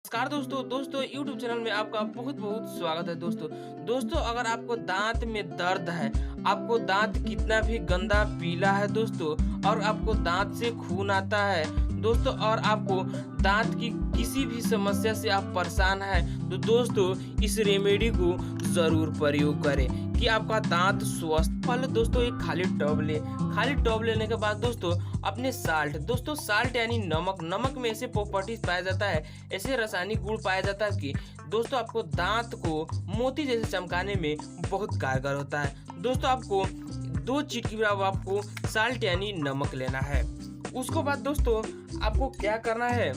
नमस्कार दोस्तों YouTube channel में आपका बहुत बहुत स्वागत है दोस्तों अगर आपको दांत में दर्द है, आपको दांत कितना भी गंदा पीला है दोस्तों, और आपको दांत से खून आता है दोस्तों, और आपको दांत की किसी भी समस्या से आप परेशान हैं, तो दोस्तों इस रेमेडी को जरूर प्रयोग करें कि आपका दांत स्वस्थ। पहले दोस्तों एक खाली टब लेने के बाद दोस्तों अपने साल्ट यानी नमक में ऐसे प्रॉपर्टीज पाया जाता है, ऐसे रासायनिक गुण पाया जाता है कि दोस्तों आपको दांत को मोती जैसे चमकाने में बहुत कारगर होता है। दोस्तों आपको 2 चुटकी बराबर आपको साल्ट यानी नमक लेना है। उसको बाद दोस्तों आपको क्या करना है,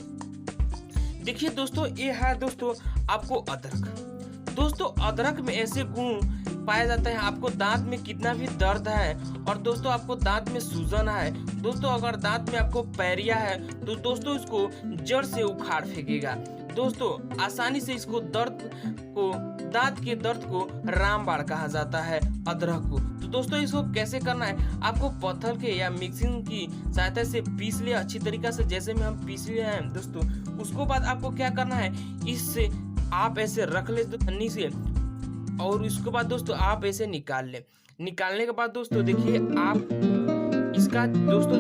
देखिए दोस्तों ये है दोस्तों आपको अदरक। दोस्तों अदरक में ऐसे गुण पाया जाता है, आपको दांत में कितना भी दर्द है और दोस्तों आपको दांत में सूजन है दोस्तों, अगर दांत में आपको पैरिया है तो दोस्तों इसको जड़ से उखाड़ फेंकेगा। दोस्तों आसानी से इसको दांत के दर्द को रामबाण कहा जाता है अदरक को। तो दोस्तों इसको कैसे करना है, आपको पत्थर के या मिक्सिंग की सहायता से पीस लिया अच्छी तरीके से, जैसे में हम पीस लिए हैं दोस्तों। उसको बाद आपको क्या करना है, इससे आप ऐसे रख ले छन्नी से, और उसके बाद दोस्तों आप ऐसे निकाल लें। निकालने के बाद दोस्तों देखिए आप इसका दोस्तों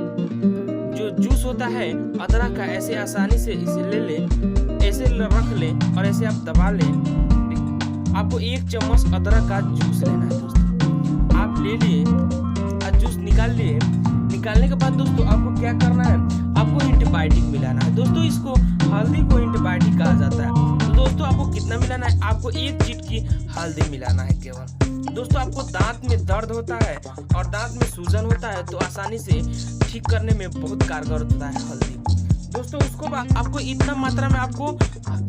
जो जूस होता है अदरक का, ऐसे आसानी से इसे ले लें, ऐसे रख लें और ऐसे आप दबा लें। आपको 1 चम्मच अदरक का जूस लेना है दोस्तों, आप ले लिए और जूस निकाल लिए। निकालने के बाद दोस्तों आपको क्या करना है, आपको एंटीबायोटिक मिलाना है दोस्तों। इसको हल्दी को एंटीबायोटिक कहा जाता है। तो दोस्तों आपको कितना मिलाना है, आपको 1 चिटकी हल्दी मिलाना है केवल। दोस्तों आपको दांत में दर्द होता है और दांत में सूजन होता है तो आसानी से ठीक करने में बहुत कारगर होता है हल्दी दोस्तों। उसको बाद आपको इतना मात्रा में आपको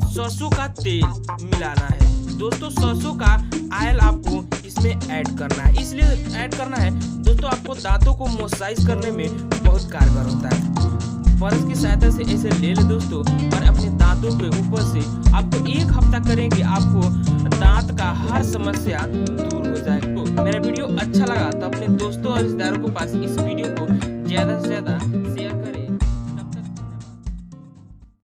सरसों का तेल मिलाना है दोस्तों। सरसों का ऑयल आपको इसमें ऐड करना है, इसलिए ऐड करना है दोस्तों आपको दांतों को मॉइस्चराइज करने में बहुत कारगर होता है। ब्रश की सहायता से ऐसे ले ले दोस्तों, और अपने दांतों के ऊपर से आपको 1 हफ्ता करेंगे, आपको दांत का हर समस्या दूर हो जाएगा। तो मेरा वीडियो अच्छा लगा तो अपने दोस्तों और रिश्तेदारों को पास इस वीडियो को ज्यादा से ज्यादा